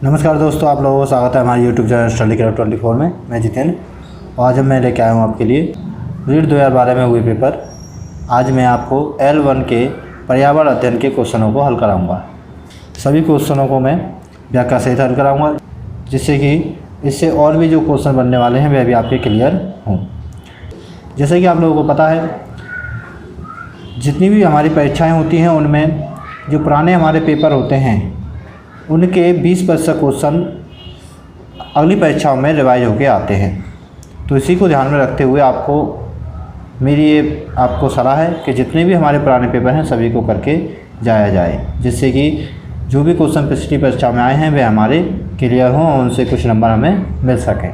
नमस्कार दोस्तों, आप लोगों को स्वागत है हमारे YouTube चैनल स्टडी क्लब 24 में। मैं जितेंद्र और आज मैं लेके आया हूँ आपके लिए रीट 2012 में हुए पेपर। आज मैं आपको L1 के पर्यावरण अध्ययन के क्वेश्चनों को हल कराऊंगा। सभी क्वेश्चनों को मैं व्याख्या सहित हल कराऊंगा, जिससे कि इससे और भी जो क्वेश्चन बनने वाले हैं वह भी आपके क्लियर हों। जैसे कि आप लोगों को पता है, जितनी भी हमारी परीक्षाएँ होती हैं उनमें जो पुराने हमारे पेपर होते हैं उनके 20% क्वेश्चन अगली परीक्षाओं में रिवाइज होके आते हैं। तो इसी को ध्यान में रखते हुए मेरी ये आपको सलाह है कि जितने भी हमारे पुराने पेपर हैं सभी को करके जाया जाए, जिससे कि जो भी क्वेश्चन पिछली परीक्षा में आए हैं वे हमारे क्लियर हों और उनसे कुछ नंबर हमें मिल सकें।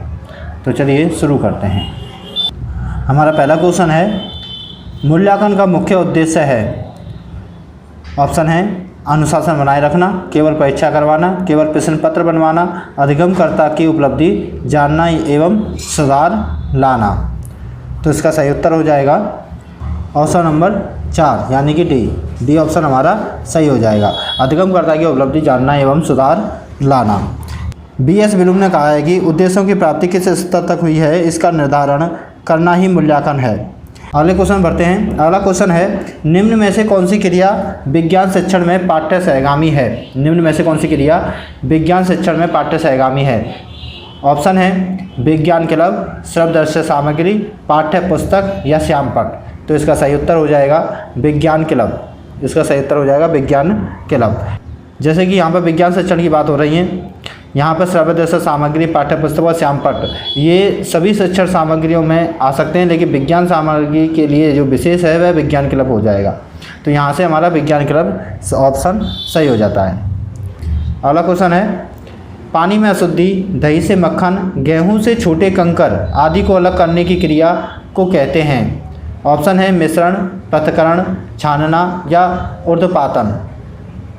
तो चलिए शुरू करते हैं। हमारा पहला क्वेश्चन है, मूल्यांकन का मुख्य उद्देश्य है। ऑप्शन है अनुशासन बनाए रखना, केवल परीक्षा करवाना, केवल प्रश्न पत्र बनवाना, अधिगमकर्ता की उपलब्धि जानना एवं सुधार लाना। तो इसका सही उत्तर हो जाएगा ऑप्शन नंबर 4 यानी कि डी ऑप्शन हमारा सही हो जाएगा। अधिगमकर्ता की उपलब्धि जानना एवं सुधार लाना। B.S. ब्लूम ने कहा है कि उद्देश्यों की प्राप्ति किस स्तर तक हुई है, इसका निर्धारण करना ही मूल्यांकन है। अगले क्वेश्चन बढ़ते हैं। अगला क्वेश्चन है, निम्न में से कौन सी क्रिया विज्ञान शिक्षण में पाठ्य सहगामी है। निम्न में से कौन सी क्रिया विज्ञान शिक्षण में पाठ्य सहगामी है। ऑप्शन है विज्ञान क्लब, श्रव्य दृश्य सामग्री, पाठ्य पुस्तक या श्यामपट। तो इसका सही उत्तर हो जाएगा विज्ञान क्लब। इसका सही उत्तर हो जाएगा विज्ञान क्लब। जैसे कि यहाँ पर विज्ञान शिक्षण की बात हो रही है, यहाँ पर श्रव्य दृश्य सामग्री, पाठ्य पुस्तक और श्यामपट ये सभी शिक्षण सामग्रियों में आ सकते हैं, लेकिन विज्ञान सामग्री के लिए जो विशेष है वह विज्ञान क्लब हो जाएगा। तो यहाँ से हमारा विज्ञान क्लब ऑप्शन सही हो जाता है। अगला क्वेश्चन है, पानी में अशुद्धि, दही से मक्खन, गेहूँ से छोटे कंकर आदि को अलग करने की क्रिया को कहते हैं। ऑप्शन है मिश्रण, पृथक्करण, छानना या ऊर्ध्वपातन।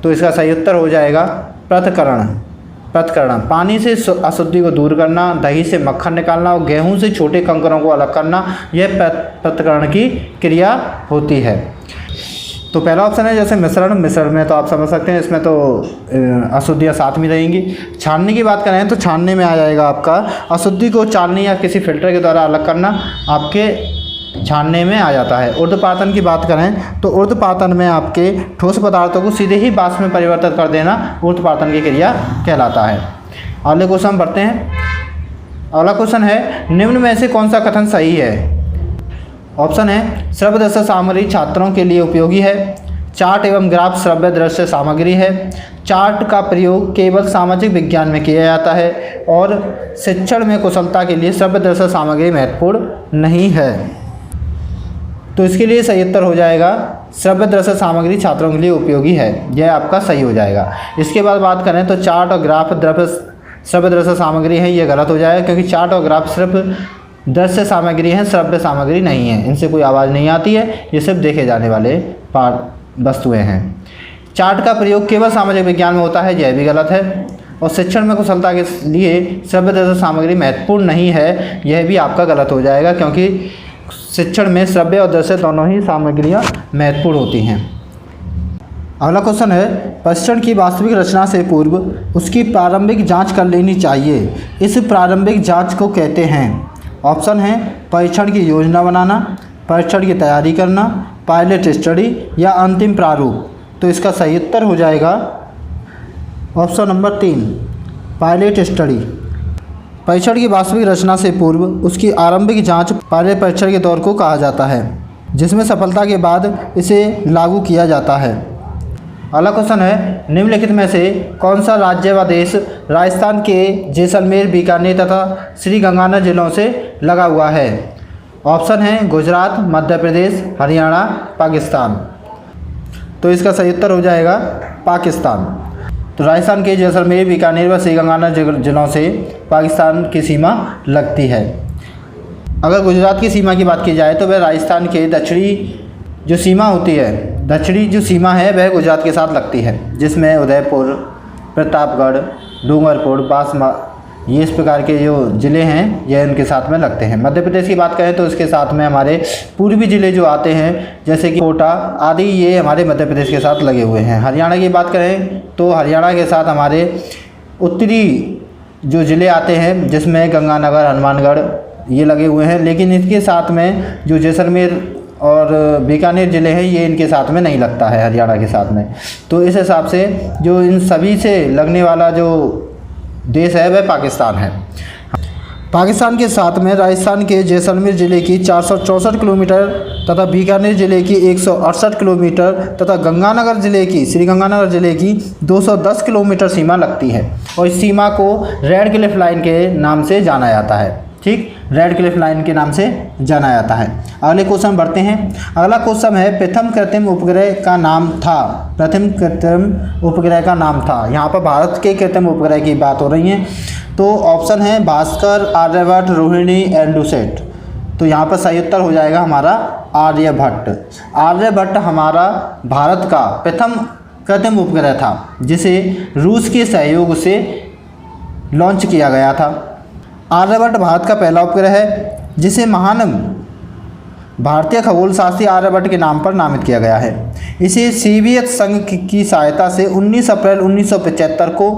तो इसका सही उत्तर हो जाएगा पृथक्करण। पानी से अशुद्धि को दूर करना, दही से मक्खन निकालना और गेहूं से छोटे कंकरों को अलग करना, यह पृथक्करण की क्रिया होती है। तो पहला ऑप्शन है जैसे मिश्रण में तो आप समझ सकते हैं, इसमें तो अशुद्धियाँ साथ में रहेंगी। छानने की बात करें तो छानने में आ जाएगा आपका अशुद्धि को चालनी या किसी फिल्टर के द्वारा अलग करना, आपके छानने में आ जाता है। ऊर्ध्वपातन की बात करें तो ऊर्ध्वपातन में आपके ठोस पदार्थों को सीधे ही वाष्प में परिवर्तित कर देना ऊर्ध्वपातन की क्रिया कहलाता है। अगले क्वेश्चन बढ़ते हैं। अगला क्वेश्चन है, निम्न में से कौन सा कथन सही है। ऑप्शन है श्रव्य दृश्य सामग्री छात्रों के लिए उपयोगी है। चार्ट एवं ग्राफ श्रव्य दृश्य सामग्री है। चार्ट का प्रयोग केवल सामाजिक विज्ञान में किया जाता है और शिक्षण में कुशलता के लिए श्रव्य दृश्य सामग्री महत्वपूर्ण नहीं है। तो इसके लिए सही उत्तर हो जाएगा श्रव्य दृश्य सामग्री छात्रों के लिए उपयोगी है। यह आपका सही हो जाएगा। इसके बाद बात करें तो चार्ट और ग्राफ श्रव्य दृश्य सामग्री है, यह गलत हो जाएगा, क्योंकि चार्ट और ग्राफ सिर्फ दृश्य सामग्री हैं, श्रव्य सामग्री नहीं है। इनसे कोई आवाज़ नहीं आती है, ये सिर्फ देखे जाने वाले वस्तुएं हैं। चार्ट का प्रयोग केवल सामाजिक विज्ञान में होता है, यह भी गलत है। और शिक्षण में कुशलता के लिए श्रव्य दृश्य सामग्री महत्वपूर्ण नहीं है, यह भी आपका गलत हो जाएगा, क्योंकि शिक्षण में श्रव्य और दृश्य दोनों ही सामग्रियाँ महत्वपूर्ण होती हैं। अगला क्वेश्चन है, प्रशिक्षण की वास्तविक रचना से पूर्व उसकी प्रारंभिक जांच कर लेनी चाहिए। इस प्रारंभिक जांच को कहते हैं। ऑप्शन है परीक्षण की योजना बनाना, परीक्षण की तैयारी करना, पायलट स्टडी या अंतिम प्रारूप। तो इसका सही उत्तर हो जाएगा ऑप्शन नंबर 3 पायलट स्टडी। परीक्षण की वास्तविक रचना से पूर्व उसकी आरंभिक जांच पायलट परीक्षण के दौर को कहा जाता है, जिसमें सफलता के बाद इसे लागू किया जाता है। अगला क्वेश्चन है, निम्नलिखित में से कौन सा राज्य व देश राजस्थान के जैसलमेर, बीकानेर तथा श्रीगंगानगर जिलों से लगा हुआ है। ऑप्शन है गुजरात, मध्य प्रदेश, हरियाणा, पाकिस्तान। तो इसका सही उत्तर हो जाएगा पाकिस्तान। तो राजस्थान के जैसलमेर, बीकानेर व श्रीगंगानगर जिलों से पाकिस्तान की सीमा लगती है। अगर गुजरात की सीमा की बात की जाए तो वह राजस्थान के दक्षिणी जो सीमा होती है, दक्षिणी जो सीमा है वह गुजरात के साथ लगती है, जिसमें उदयपुर, प्रतापगढ़, डूंगरपुर, बांसवाड़ा, ये इस प्रकार के जो ज़िले हैं यह उनके साथ में लगते हैं। मध्य प्रदेश की बात करें तो इसके साथ में हमारे पूर्वी ज़िले जो आते हैं जैसे कि कोटा आदि, ये हमारे मध्य प्रदेश के साथ लगे हुए हैं। हरियाणा की बात करें तो हरियाणा के साथ हमारे उत्तरी जो ज़िले आते हैं जिसमें गंगानगर, हनुमानगढ़ ये लगे हुए हैं, लेकिन इसके साथ में जो जैसलमेर और बीकानेर ज़िले हैं ये इनके साथ में नहीं लगता है, हरियाणा के साथ में। तो इस हिसाब से जो इन सभी से लगने वाला जो देश है वह पाकिस्तान है। पाकिस्तान के साथ में राजस्थान के जैसलमेर ज़िले की 464 किलोमीटर तथा बीकानेर ज़िले की 168 किलोमीटर तथा गंगानगर ज़िले की श्रीगंगानगर ज़िले की 210 किलोमीटर सीमा लगती है और इस सीमा को रेड क्लिफ लाइन के नाम से जाना जाता है। ठीक, रेड क्लिफ लाइन के नाम से जाना जाता है। अगले क्वेश्चन बढ़ते हैं। अगला क्वेश्चन है प्रथम कृत्रिम उपग्रह का नाम था। प्रथम कृत्रिम उपग्रह का नाम था। यहाँ पर भारत के कृत्रिम उपग्रह की बात हो रही है। तो ऑप्शन है भास्कर, आर्यभट्ट, रोहिणी, एंडुसेट। तो यहाँ पर सही उत्तर हो जाएगा हमारा आर्यभट्ट। आर्यभट्ट हमारा भारत का प्रथम कृत्रिम उपग्रह था जिसे रूस के सहयोग से लॉन्च किया गया था। आर्यभट्ट भारत का पहला उपग्रह है जिसे महान भारतीय खगोल शास्त्री आर्यभट्ट के नाम पर नामित किया गया है। इसे सोवियत संघ की सहायता से 19 अप्रैल 1975 को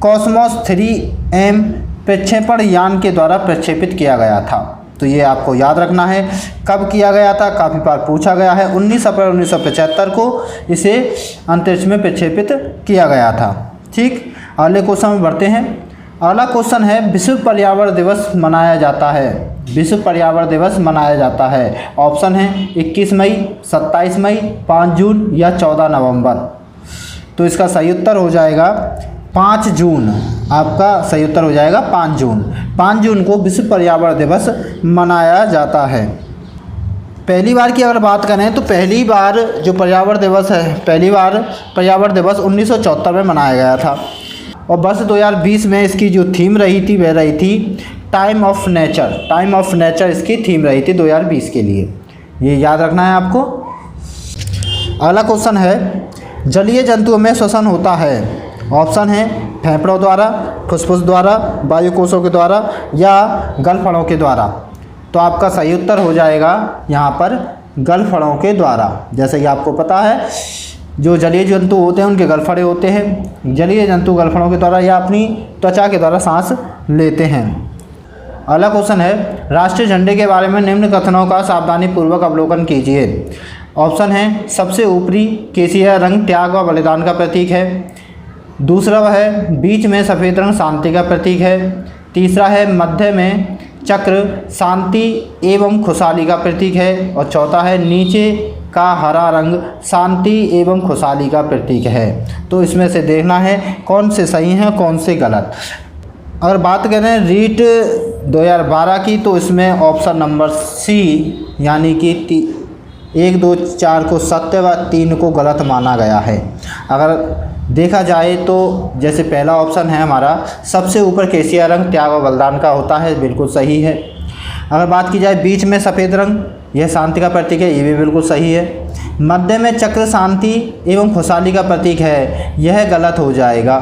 कॉस्मोस 3M प्रक्षेपण यान के द्वारा प्रक्षेपित किया गया था। तो ये आपको याद रखना है कब किया गया था, काफ़ी बार पूछा गया है। 19 अप्रैल 1975 को इसे अंतरिक्ष में प्रक्षेपित किया गया था। ठीक, अगले क्वेश्चन में बढ़ते हैं। अगला क्वेश्चन है विश्व पर्यावरण दिवस मनाया जाता है। विश्व पर्यावरण दिवस मनाया जाता है। ऑप्शन है 21 मई, 27 मई, 5 जून या 14 नवंबर। तो इसका सही उत्तर हो जाएगा 5 जून। आपका सही उत्तर हो जाएगा 5 जून। 5 जून को विश्व पर्यावरण दिवस मनाया जाता है। पहली बार की अगर बात करें तो पहली बार जो पर्यावरण दिवस है, पहली बार पर्यावरण दिवस 1974 में मनाया गया था और वर्ष 2020 में इसकी जो थीम रही थी वह रही थी time of nature. Time of nature इसकी थीम रही थी 2020 के लिए। ये याद रखना है आपको। अगला क्वेश्चन है जलीय जंतुओं में श्वसन होता है। ऑप्शन है फेफड़ों द्वारा, फुसफुस द्वारा, वायु कोशों के द्वारा या गलफड़ों के द्वारा। तो आपका सही उत्तर हो जाएगा यहाँ पर गलफड़ों के द्वारा। जैसे कि आपको पता है जो जलीय जंतु होते हैं उनके गलफड़े होते हैं। जलीय जंतु गलफड़ों के द्वारा या अपनी त्वचा के द्वारा सांस लेते हैं। अगला क्वेश्चन है राष्ट्रीय झंडे के बारे में निम्न कथनों का सावधानीपूर्वक अवलोकन कीजिए। ऑप्शन है सबसे ऊपरी केसरिया रंग त्याग व बलिदान का प्रतीक है। दूसरा वह है बीच में सफ़ेद रंग शांति का प्रतीक है। तीसरा है मध्य में चक्र शांति एवं खुशहाली का प्रतीक है। और चौथा है नीचे का हरा रंग शांति एवं खुशहाली का प्रतीक है। तो इसमें से देखना है कौन से सही हैं कौन से गलत। अगर बात करें रीट 2012 की तो इसमें ऑप्शन नंबर सी यानी कि 1, 2, 4 को सत्य व 3 को गलत माना गया है। अगर देखा जाए तो जैसे पहला ऑप्शन है हमारा सबसे ऊपर केसरिया रंग त्याग व बलिदान का होता है, बिल्कुल सही है। अगर बात की जाए बीच में सफ़ेद रंग यह शांति का प्रतीक है, ये भी बिल्कुल सही है। मध्य में चक्र शांति एवं खुशहाली का प्रतीक है, यह गलत हो जाएगा।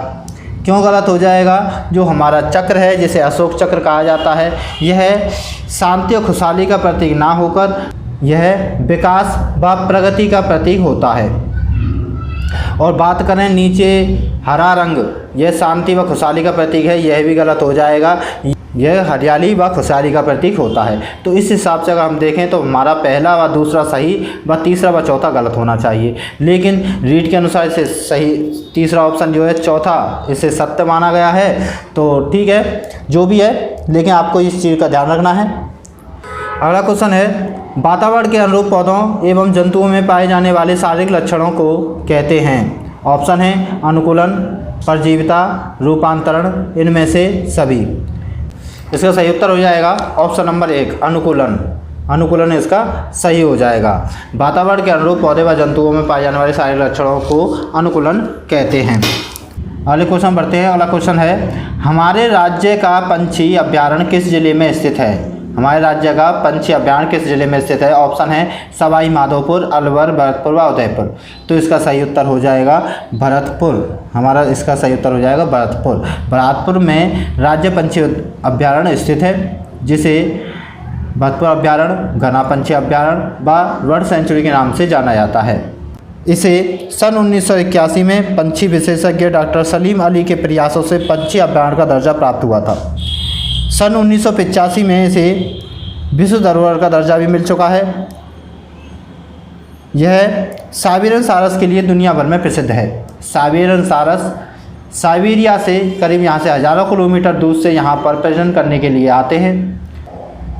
क्यों गलत हो जाएगा? जो हमारा चक्र है जिसे अशोक चक्र कहा जाता है यह शांति और खुशहाली का प्रतीक ना होकर यह विकास व प्रगति का प्रतीक होता है। और बात करें नीचे हरा रंग यह शांति व खुशहाली का प्रतीक है, यह भी गलत हो जाएगा। यह हरियाली व खुशहाली का प्रतीक होता है। तो इस हिसाब से अगर हम देखें तो हमारा पहला व दूसरा सही व तीसरा व चौथा गलत होना चाहिए। लेकिन रीड के अनुसार इसे सही तीसरा ऑप्शन जो है चौथा इसे सत्य माना गया है। तो ठीक है जो भी है, लेकिन आपको इस चीज़ का ध्यान रखना है। अगला क्वेश्चन है वातावरण के अनुरूप पौधों एवं जंतुओं में पाए जाने वाले शारीरिक लक्षणों को कहते हैं। ऑप्शन है अनुकूलन, परजीविता, रूपांतरण, इनमें से सभी। इसका सही उत्तर हो जाएगा ऑप्शन नंबर 1 अनुकूलन। अनुकूलन इसका सही हो जाएगा। वातावरण के अनुरूप पौधे व जंतुओं में पाए जाने वाले शारीरिक लक्षणों को अनुकूलन कहते हैं। अगले क्वेश्चन बढ़ते हैं। अगला क्वेश्चन है हमारे राज्य का पंछी अभ्यारण्य किस जिले में स्थित है? हमारे राज्य का पंछी अभ्यारण्य किस जिले में स्थित है? ऑप्शन है सवाई माधोपुर, अलवर, भरतपुर व उदयपुर। तो इसका सही उत्तर हो जाएगा भरतपुर। हमारा इसका सही उत्तर हो जाएगा भरतपुर। भरतपुर में राज्य पंछी अभ्यारण्य स्थित है जिसे भरतपुर अभ्यारण्य, घना पंछी अभ्यारण्य व बर्ड सेंचुरी के नाम से जाना जाता है। इसे सन 1981 में पंछी विशेषज्ञ डॉक्टर सलीम अली के प्रयासों से पंछी अभयारण्य का दर्जा प्राप्त हुआ था। सन 1985 में इसे विश्व धरोहर का दर्जा भी मिल चुका है। यह साइबेरियन सारस के लिए दुनिया भर में प्रसिद्ध है। साइबेरियन सारस साइबेरिया से करीब यहाँ से हज़ारों किलोमीटर दूर से यहाँ पर प्रजनन करने के लिए आते हैं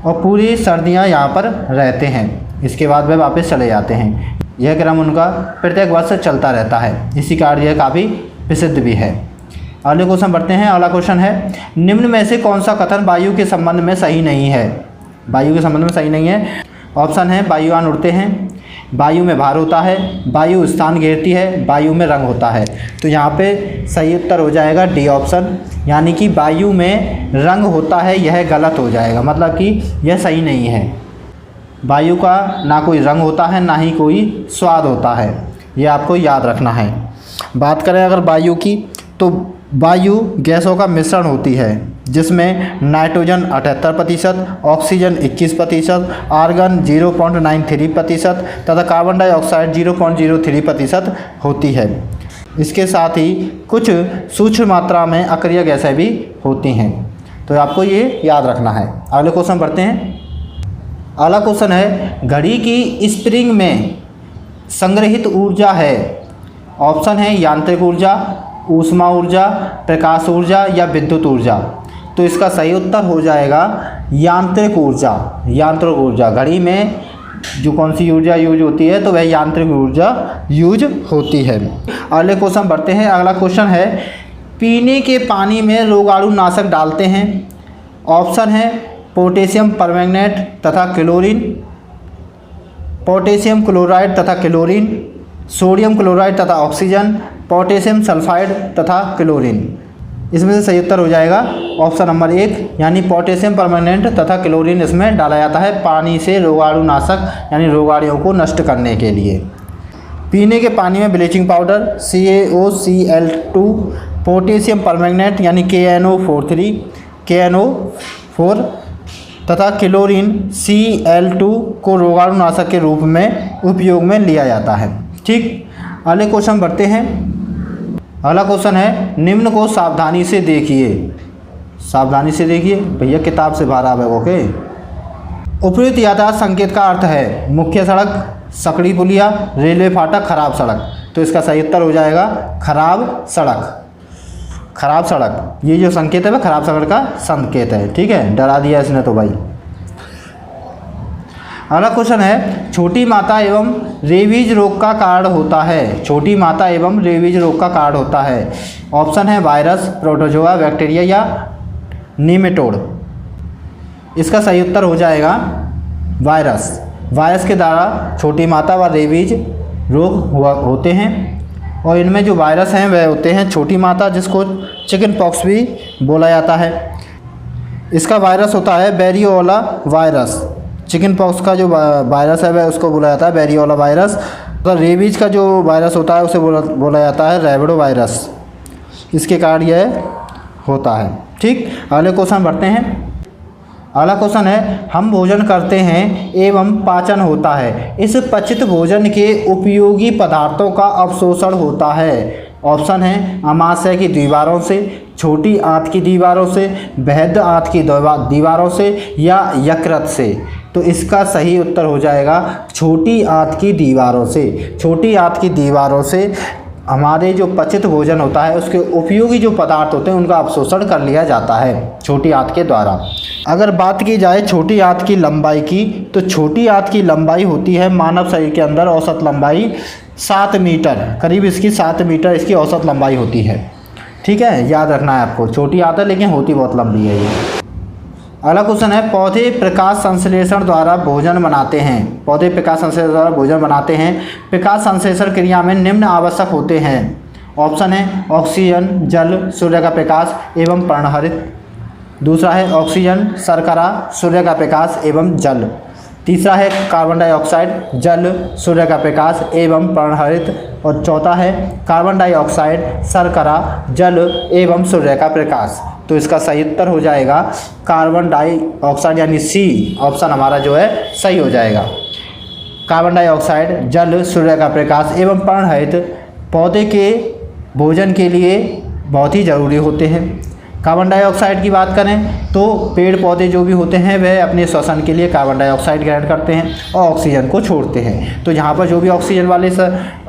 और पूरी सर्दियाँ यहाँ पर रहते हैं। इसके बाद वे वापस चले जाते हैं। यह क्रम उनका प्रत्येक वर्ष चलता रहता है, इसी कारण यह काफ़ी प्रसिद्ध भी है। अगले क्वेश्चन बढ़ते हैं। अगला क्वेश्चन है, निम्न में से कौन सा कथन वायु के संबंध में सही नहीं है? वायु के संबंध में सही नहीं है। ऑप्शन है वायुयान उड़ते हैं, वायु में भार होता है, वायु स्थान घेरती है, वायु में रंग होता है। तो यहाँ पे सही उत्तर हो जाएगा डी ऑप्शन, यानी कि वायु में रंग होता है, यह गलत हो जाएगा, मतलब कि यह सही नहीं है। वायु का ना कोई रंग होता है, ना ही कोई स्वाद होता है, यह आपको याद रखना है। बात करें अगर वायु की, तो वायु गैसों का मिश्रण होती है, जिसमें नाइट्रोजन 78%, ऑक्सीजन 21%, आर्गन 0.93% तथा कार्बन डाइऑक्साइड 0.03% होती है। इसके साथ ही कुछ सूक्ष्म मात्रा में अक्रिय गैसें भी होती हैं, तो आपको ये याद रखना है। अगले क्वेश्चन बढ़ते हैं। अगला क्वेश्चन है, घड़ी की स्प्रिंग में संग्रहित ऊर्जा है। ऑप्शन है यांत्रिक ऊर्जा, ऊष्मा ऊर्जा, प्रकाश ऊर्जा या विद्युत ऊर्जा। तो इसका सही उत्तर हो जाएगा यांत्रिक ऊर्जा। यांत्रिक ऊर्जा, घड़ी में जो कौन सी ऊर्जा यूज होती है, तो वह यांत्रिक ऊर्जा यूज होती है। अगले क्वेश्चन बढ़ते हैं। अगला क्वेश्चन है, पीने के पानी में रोगाणु नाशक डालते हैं। ऑप्शन है पोटेशियम परमैंगनेट तथा क्लोरीन, पोटेशियम क्लोराइड तथा क्लोरीन, सोडियम क्लोराइड तथा ऑक्सीजन, पोटेशियम सल्फाइड तथा क्लोरीन। इसमें से सही उत्तर हो जाएगा ऑप्शन नंबर 1, यानी पोटेशियम परमैंगनेट तथा क्लोरीन इसमें डाला जाता है पानी से रोगाणु नाशक, यानी रोगाणुओं को नष्ट करने के लिए। पीने के पानी में bleaching powder CaOCl2, potassium permanganate यानी KNO4 तथा क्लोरीन Cl2 को रोगाणु नाशक के रूप में उपयोग में लिया जाता है। ठीक, अगले क्वेश्चन बढ़ते हैं। अगला क्वेश्चन है, निम्न को सावधानी से देखिए। सावधानी से देखिए भैया, किताब से बाहर आवे। ओके। उपयुक्त यातायात संकेत का अर्थ है मुख्य सड़क, सकड़ी पुलिया, रेलवे फाटक, खराब सड़क। तो इसका सही उत्तर हो जाएगा खराब सड़क। खराब सड़क, ये जो संकेत है वह खराब सड़क का संकेत है। ठीक है, डरा दिया इसने तो भाई। अगला क्वेश्चन है, छोटी माता एवं रेबीज रोग का कारण होता है। छोटी माता एवं रेबीज रोग का कारण होता है। ऑप्शन है वायरस, प्रोटोजोआ, बैक्टीरिया या नीमेटोड। इसका सही उत्तर हो जाएगा वायरस। वायरस के द्वारा छोटी माता व रेबीज रोग होते हैं, और इनमें जो वायरस हैं वह होते हैं छोटी माता, जिसको चिकन पॉक्स भी बोला जाता है। इसका वायरस होता है वेरियोला वायरस। चिकन पॉक्स का जो वायरस है वह उसको बोला जाता है वेरियोला वायरस। तो रेबीज का जो वायरस होता है उसे बोला जाता है रैबिडो वायरस। इसके कारण यह होता है। ठीक, अगले क्वेश्चन बढ़ते हैं। अगला क्वेश्चन है, हम भोजन करते हैं एवं पाचन होता है, इस पचित भोजन के उपयोगी पदार्थों का अवशोषण होता है। ऑप्शन है अमाशय की दीवारों से, छोटी आंत की दीवारों से, बृहद आंत की दीवारों से या यकृत से। तो इसका सही उत्तर हो जाएगा छोटी आंत की दीवारों से। छोटी आंत की दीवारों से हमारे जो पचित भोजन होता है उसके उपयोगी जो पदार्थ होते हैं उनका अवशोषण कर लिया जाता है छोटी आंत के द्वारा। अगर बात की जाए छोटी आंत की लंबाई की, तो छोटी आंत की लंबाई होती है मानव शरीर के अंदर औसत लंबाई 7 मीटर, करीब इसकी 7 मीटर इसकी औसत लंबाई होती है। ठीक है, याद रखना है आपको। छोटी आंत है लेकिन होती बहुत लंबी है ये। अगला क्वेश्चन है, पौधे प्रकाश संश्लेषण द्वारा भोजन बनाते हैं। पौधे प्रकाश संश्लेषण द्वारा भोजन बनाते हैं। प्रकाश संश्लेषण क्रिया में निम्न आवश्यक होते हैं। ऑप्शन है ऑक्सीजन, जल, सूर्य का प्रकाश एवं पर्णहरित। दूसरा है ऑक्सीजन, शर्करा, सूर्य का प्रकाश एवं जल। तीसरा है कार्बन डाइऑक्साइड, जल, सूर्य का प्रकाश एवं पर्णहरित। और चौथा है कार्बन डाइऑक्साइड, शर्करा, जल एवं सूर्य का प्रकाश। तो इसका सही उत्तर हो जाएगा कार्बन डाइऑक्साइड, यानी सी ऑप्शन हमारा जो है सही हो जाएगा। कार्बन डाइऑक्साइड, जल, सूर्य का प्रकाश एवं पर्णरहित पौधे के भोजन के लिए बहुत ही ज़रूरी होते हैं। कार्बन डाइऑक्साइड की बात करें तो पेड़ पौधे जो भी होते हैं वह अपने श्वसन के लिए कार्बन डाइऑक्साइड ग्रहण करते हैं और ऑक्सीजन को छोड़ते हैं। तो यहाँ पर जो भी ऑक्सीजन वाले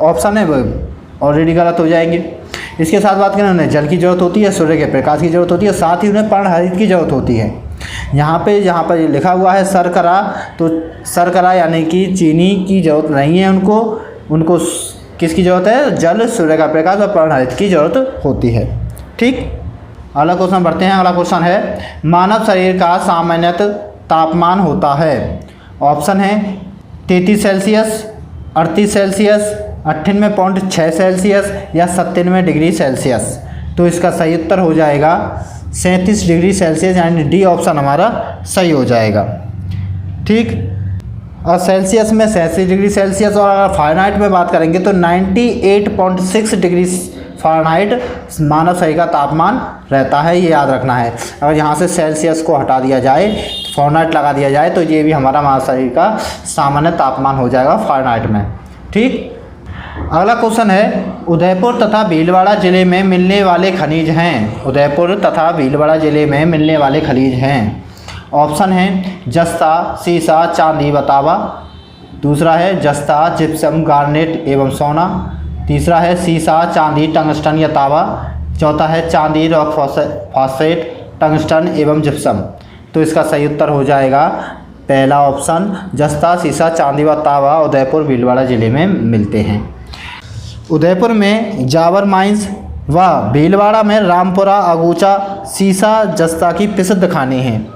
ऑप्शन है वह ऑलरेडी गलत हो जाएंगे। इसके साथ बात करें उन्हें जल की ज़रूरत होती है, सूर्य के प्रकाश की ज़रूरत होती है, साथ ही उन्हें पर्णहरित की ज़रूरत होती है। यहाँ पर लिखा हुआ है शर्करा, तो शर्करा यानी कि चीनी की ज़रूरत नहीं है उनको किसकी ज़रूरत है? जल, सूर्य का प्रकाश और पर्णहरित की ज़रूरत होती है। ठीक, अगला क्वेश्चन बढ़ते हैं। अगला क्वेश्चन है मानव शरीर का सामान्यतः तापमान होता है। ऑप्शन है 33 सेल्सियस, 38 सेल्सियस, 98.6 सेल्सियस या 97 डिग्री सेल्सियस। तो इसका सही उत्तर हो जाएगा 37 डिग्री सेल्सियस, यानी डी ऑप्शन हमारा सही हो जाएगा। ठीक, और सेल्सियस में 37 डिग्री सेल्सियस, और अगर फ़ारेनहाइट में बात करेंगे तो 98.6 डिग्री फ़ारेनहाइट मानव शरीर का तापमान रहता है, ये याद रखना है। अगर यहाँ से सेल्सियस को हटा दिया जाए, फ़ारेनहाइट लगा दिया जाए, तो ये भी हमारा मानव शरीर का सामान्य तापमान हो जाएगा फ़ारेनहाइट में। ठीक, अगला क्वेश्चन है उदयपुर तथा भीलवाड़ा जिले में मिलने वाले खनिज हैं। उदयपुर तथा भीलवाड़ा जिले में मिलने वाले खनिज हैं। ऑप्शन है जस्ता, सीसा, चांदी, बतावा। दूसरा है जस्ता, जिप्सम, गार्नेट एवं सोना। तीसरा है सीसा, चांदी, टंगस्टन या तांबा। चौथा है चांदी, रॉक फॉस्फेट, टंगस्टन एवं जिप्सम। तो इसका सही उत्तर हो जाएगा पहला ऑप्शन, जस्ता, सीसा, चांदी व तांबा उदयपुर भीलवाड़ा जिले में मिलते हैं। उदयपुर में जावर माइंस व भीलवाड़ा में रामपुरा, अगूचा, सीसा, जस्ता की प्रसिद्ध खाने हैं।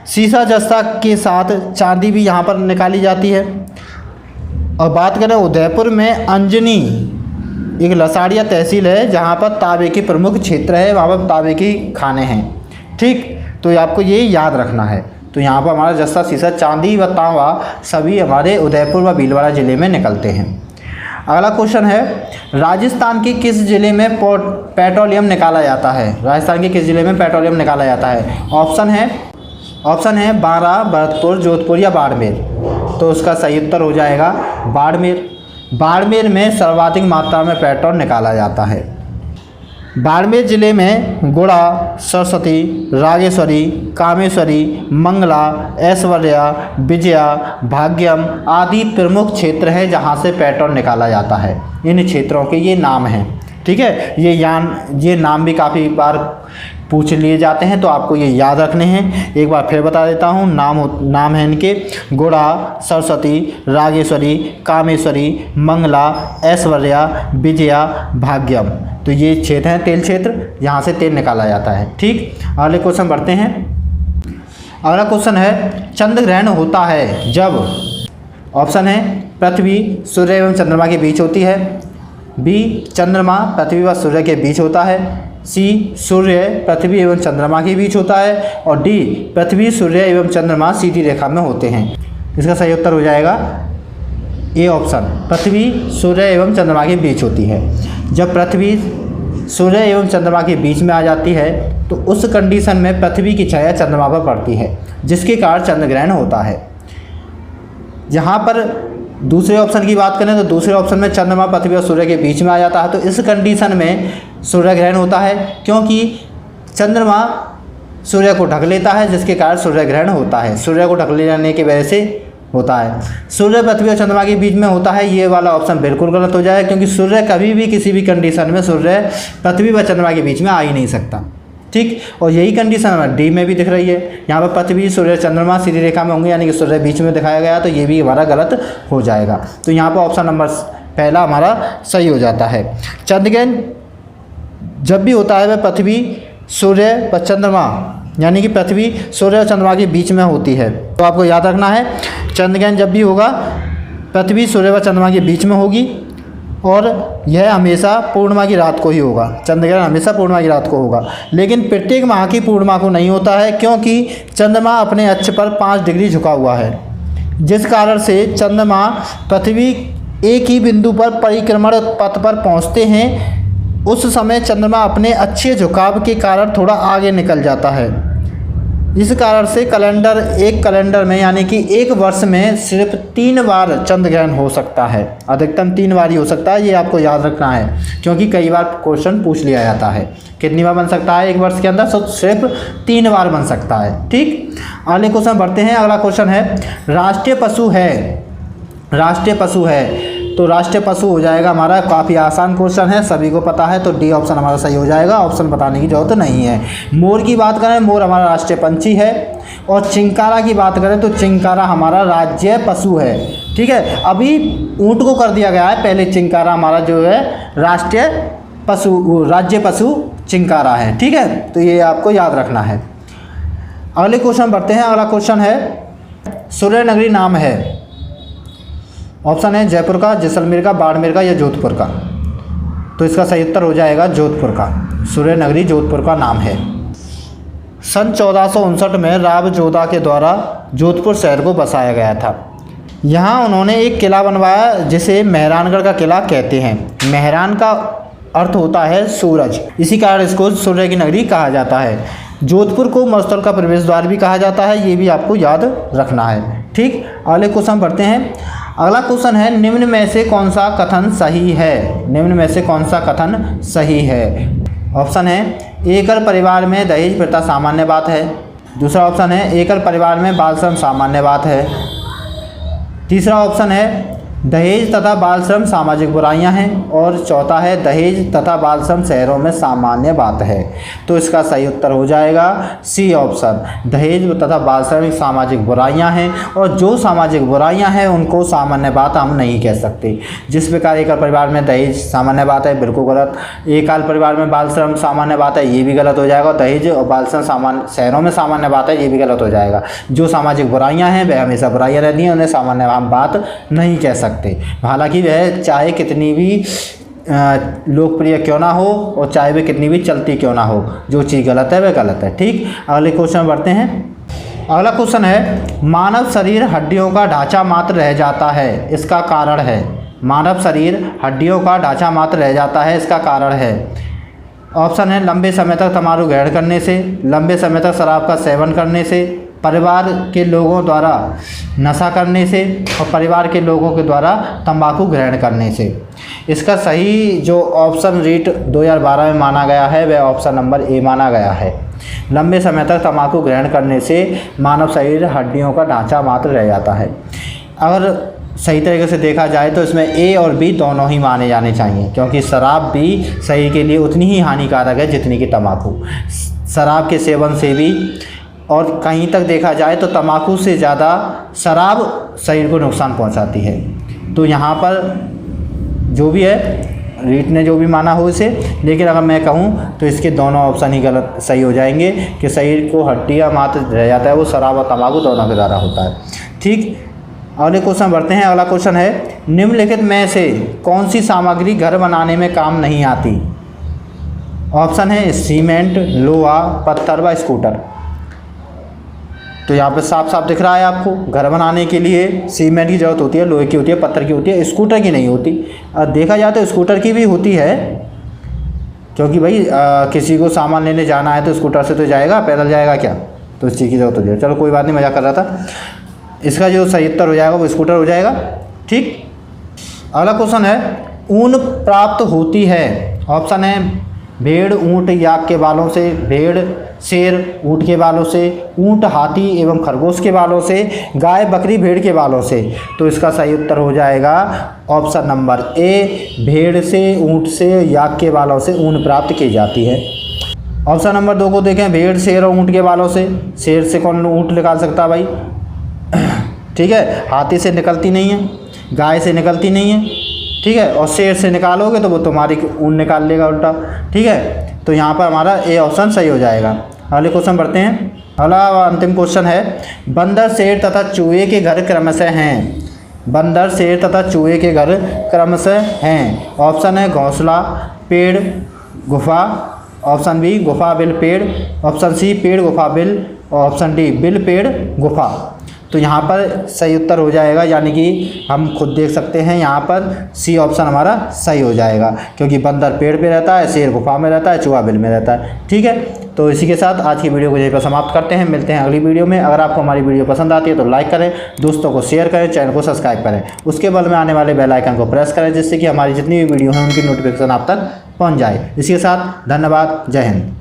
सीसा, जस्ता के साथ चांदी भी यहाँ पर निकाली जाती है। और बात करें उदयपुर में अंजनी एक लसाड़िया तहसील है जहाँ पर तांबे की प्रमुख क्षेत्र है, वहाँ पर तांबे की खाने हैं। ठीक, तो आपको ये याद रखना है। तो यहाँ पर हमारा जस्ता, सीसा, चांदी व तांबा सभी हमारे उदयपुर व भीलवाड़ा ज़िले में निकलते हैं। अगला क्वेश्चन है राजस्थान के किस ज़िले में पेट्रोलियम निकाला जाता है? राजस्थान के किस ज़िले में पेट्रोलियम निकाला जाता है? ऑप्शन है बारां, भरतपुर, जोधपुर या बाड़मेर। तो उसका सही उत्तर हो जाएगा बाड़मेर। बाड़मेर में सर्वाधिक मात्रा में पेट्रोल निकाला जाता है। बाड़मेर जिले में गुड़ा, सरस्वती, रागेश्वरी, कामेश्वरी, मंगला, ऐश्वर्या, विजया, भाग्यम आदि प्रमुख क्षेत्र हैं जहां से पेट्रोल निकाला जाता है। इन क्षेत्रों के ये नाम हैं। ठीक है, ये नाम भी काफ़ी बार पूछ लिए जाते हैं, तो आपको ये याद रखने हैं। एक बार फिर बता देता हूँ, नाम है इनके गुड़ा, सरस्वती, रागेश्वरी, कामेश्वरी, मंगला, ऐश्वर्या, विजया, भाग्यम। तो ये क्षेत्र हैं तेल क्षेत्र, यहाँ से तेल निकाला जाता है। ठीक, अगले क्वेश्चन बढ़ते हैं। अगला क्वेश्चन है चंद्र ग्रहण होता है जब। ऑप्शन है पृथ्वी, सूर्य एवं चंद्रमा के बीच होती है। बी, चंद्रमा पृथ्वी व सूर्य के बीच होता है। सी, सूर्य पृथ्वी एवं चंद्रमा के बीच होता है। और डी, पृथ्वी, सूर्य एवं चंद्रमा सीधी रेखा में होते हैं। इसका सही उत्तर हो जाएगा ए ऑप्शन, पृथ्वी, सूर्य एवं चंद्रमा के बीच होती है। जब पृथ्वी सूर्य एवं चंद्रमा के बीच में आ जाती है तो उस कंडीशन में पृथ्वी की छाया चंद्रमा पर पड़ती है, जिसके कारण चंद्र ग्रहण होता है। जहाँ पर दूसरे ऑप्शन की बात करें तो दूसरे ऑप्शन में चंद्रमा पृथ्वी और सूर्य के बीच में आ जाता है, तो इस कंडीशन में सूर्य ग्रहण होता है, क्योंकि चंद्रमा सूर्य को ढक लेता है, जिसके कारण सूर्य ग्रहण होता है। सूर्य को ढक ले जाने की वजह से होता है। सूर्य पृथ्वी और चंद्रमा के बीच में होता है, ये वाला ऑप्शन बिल्कुल गलत हो जाएगा, क्योंकि सूर्य कभी भी किसी भी कंडीशन में सूर्य पृथ्वी व चंद्रमा के बीच में आ ही नहीं सकता। ठीक, और यही कंडीशन डी में भी दिख रही है। यहाँ पर पृथ्वी, सूर्य, चंद्रमा सीधी रेखा में होंगे, यानी कि सूर्य बीच में दिखाया गया, तो ये भी हमारा गलत हो जाएगा। तो यहाँ पर ऑप्शन नंबर पहला हमारा सही हो जाता है। चंद्रग्रहण जब भी होता है वह पृथ्वी, सूर्य व चंद्रमा यानी कि पृथ्वी, सूर्य और चंद्रमा के बीच में होती है। तो आपको याद रखना है, चंद्रग्रहण जब भी होगा पृथ्वी, सूर्य व चंद्रमा के बीच में होगी, और यह हमेशा पूर्णिमा की रात को ही होगा। चंद्रग्रहण हमेशा पूर्णिमा की रात को होगा, लेकिन प्रत्येक माह की पूर्णिमा को नहीं होता है, क्योंकि चंद्रमा अपने अक्ष पर 5 डिग्री झुका हुआ है, जिस कारण से चंद्रमा पृथ्वी एक ही बिंदु पर परिक्रमण पथ पर पहुंचते हैं। उस समय चंद्रमा अपने अच्छे झुकाव के कारण थोड़ा आगे निकल जाता है, इस कारण से एक कैलेंडर में यानी कि एक वर्ष में सिर्फ 3 बार चंद्र ग्रहण हो सकता है, अधिकतम 3 बार ही हो सकता है। ये आपको याद रखना है क्योंकि कई बार क्वेश्चन पूछ लिया जाता है। कितनी बार बन सकता है एक वर्ष के अंदर? सिर्फ 3 बार बन सकता है। ठीक, अगले क्वेश्चन बढ़ते हैं। अगला क्वेश्चन है राष्ट्रीय पशु है तो राष्ट्रीय पशु हो जाएगा हमारा, काफ़ी आसान क्वेश्चन है, सभी को पता है, तो डी ऑप्शन हमारा सही हो जाएगा। ऑप्शन बताने की जरूरत नहीं है। मोर की बात करें, मोर हमारा राष्ट्रीय पंछी है। और चिंकारा की बात करें तो चिंकारा हमारा राज्य पशु है। ठीक है, अभी ऊँट को कर दिया गया है, पहले चिंकारा हमारा जो है राज्य पशु चिंकारा है। ठीक है, तो ये आपको याद रखना है। अगले क्वेश्चन बढ़ते हैं। अगला क्वेश्चन है सूर्य नगरी नाम है। ऑप्शन है जयपुर का, जैसलमेर का, बाड़मेर का या जोधपुर का। तो इसका सही उत्तर हो जाएगा जोधपुर का। सूर्य नगरी जोधपुर का नाम है। सन 1459 में राव जोधा के द्वारा जोधपुर शहर को बसाया गया था। यहाँ उन्होंने एक किला बनवाया जिसे मेहरानगढ़ का किला कहते हैं। मेहरान का अर्थ होता है सूरज, इसी कारण इसको सूर्य की नगरी कहा जाता है। जोधपुर को मरुस्थल का प्रवेश द्वार भी कहा जाता है, ये भी आपको याद रखना है। ठीक, अगले क्वेश्चन पढ़ते हैं। अगला क्वेश्चन है निम्न में से कौन सा कथन सही है? निम्न में से कौन सा कथन सही है? ऑप्शन है एकल परिवार में दहेज प्रथा सामान्य बात है। दूसरा ऑप्शन है एकल परिवार में बाल श्रम सामान्य बात है। तीसरा ऑप्शन है दहेज तथा बाल श्रम सामाजिक बुराइयां हैं। और चौथा है दहेज तथा बाल श्रम शहरों में सामान्य बात है। तो इसका सही उत्तर हो जाएगा सी ऑप्शन, दहेज तथा बाल श्रम सामाजिक बुराइयां हैं और जो सामाजिक बुराइयां हैं उनको सामान्य बात हम नहीं कह सकते। जिस प्रकार एकल परिवार में दहेज सामान्य बात है, बिल्कुल गलत। एकल परिवार में बाल श्रम सामान्य बात है, ये भी गलत हो जाएगा। दहेज और बाल श्रम शहरों में सामान्य बात है, ये भी गलत हो जाएगा। जो सामाजिक बुराइयाँ हैं वह हमेशा बुराइयाँ रहती हैं, उन्हें सामान्य हम बात नहीं कह सकते। हालांकि वह चाहे कितनी भी लोकप्रिय क्यों ना हो और चाहे वह कितनी भी चलती क्यों ना हो, जो चीज़ गलत है वह गलत है। ठीक, अगले क्वेश्चन बढ़ते हैं। अगला क्वेश्चन है मानव शरीर हड्डियों का ढांचा मात्र रह जाता है, इसका कारण है। मानव शरीर हड्डियों का ढांचा मात्र रह जाता है, इसका कारण है। ऑप्शन है लंबे समय तक तंबाकू ग्रहण करने से, लंबे समय तक शराब का सेवन करने से, परिवार के लोगों द्वारा नशा करने से और परिवार के लोगों के द्वारा तंबाकू ग्रहण करने से। इसका सही जो ऑप्शन रीट 2012 में माना गया है वह ऑप्शन नंबर ए माना गया है। लंबे समय तक तंबाकू ग्रहण करने से मानव शरीर हड्डियों का ढांचा मात्र रह जाता है। अगर सही तरीके से देखा जाए तो इसमें ए और बी दोनों ही माने जाने चाहिए, क्योंकि शराब भी शरीर के लिए उतनी ही हानिकारक है जितनी कि तंबाकू। शराब के सेवन से भी और कहीं तक देखा जाए तो तंबाकू से ज़्यादा शराब शरीर को नुकसान पहुंचाती है। तो यहाँ पर जो भी है रीट ने जो भी माना हो इसे, लेकिन अगर मैं कहूँ तो इसके दोनों ऑप्शन ही गलत सही हो जाएंगे कि शरीर को हड्डियाँ मात्र रह जाता है वो शराब और तंबाकू दोनों के द्वारा होता है। ठीक, अगले क्वेश्चन बढ़ते हैं। अगला क्वेश्चन है निम्नलिखित में से कौन सी सामग्री घर बनाने में काम नहीं आती? ऑप्शन है सीमेंट, लोहा, पत्थर व स्कूटर। तो यहाँ पे साफ साफ दिख रहा है आपको, घर बनाने के लिए सीमेंट की ज़रूरत होती है, लोहे की होती है, पत्थर की होती है, स्कूटर की नहीं होती। देखा जाए तो स्कूटर की भी होती है, क्योंकि भाई किसी को सामान लेने जाना है तो स्कूटर से तो जाएगा, पैदल जाएगा क्या? तो इस चीज़ की ज़रूरत होती है। चलो कोई बात नहीं, मजाक कर रहा था। इसका जो सही उत्तर हो जाएगा वो स्कूटर हो जाएगा। ठीक, अगला क्वेश्चन है ऊन प्राप्त होती है। ऑप्शन है भेड़, ऊँट, याक के बालों से, भेड़, शेर, ऊँट के बालों से, ऊँट, हाथी एवं खरगोश के बालों से, गाय, बकरी, भेड़ के बालों से। तो इसका सही उत्तर हो जाएगा ऑप्शन नंबर ए, भेड़ से, ऊँट से, याक के बालों से ऊन प्राप्त की जाती है। ऑप्शन नंबर 2 को देखें, भेड़, शेर और ऊँट के बालों से। शेर से कौन ऊँट निकाल सकता है भाई? ठीक है, हाथी से निकलती नहीं है, गाय से निकलती नहीं है। ठीक है, और शेर से निकालोगे तो वो तुम्हारी ऊन निकाल लेगा उल्टा। ठीक है, तो यहाँ पर हमारा ए ऑप्शन सही हो जाएगा। अगले क्वेश्चन बढ़ते हैं। अगला अंतिम क्वेश्चन है बंदर, शेर तथा चूहे के घर क्रमशः हैं। बंदर, शेर तथा चूहे के घर क्रमशः हैं। ऑप्शन है घोंसला, पेड़, गुफा। ऑप्शन बी गुफा, बिल, पेड़। ऑप्शन सी पेड़, गुफा, बिल। और ऑप्शन डी बिल, पेड़, गुफा। तो यहाँ पर सही उत्तर हो जाएगा, यानी कि हम खुद देख सकते हैं यहाँ पर सी ऑप्शन हमारा सही हो जाएगा, क्योंकि बंदर पेड़ पे रहता है, शेर गुफा में रहता है, चूहा बिल में रहता है। ठीक है, तो इसी के साथ आज की वीडियो को यहीं पर समाप्त करते हैं। मिलते हैं अगली वीडियो में। अगर आपको हमारी वीडियो पसंद आती है तो लाइक करें, दोस्तों को शेयर करें, चैनल को सब्सक्राइब करें, उसके बगल में आने वाले बेल आइकन को प्रेस करें जिससे कि हमारी जितनी भी वीडियो हैं उनकी नोटिफिकेशन आप तक पहुंच जाए। इसी के साथ धन्यवाद। जय हिंद।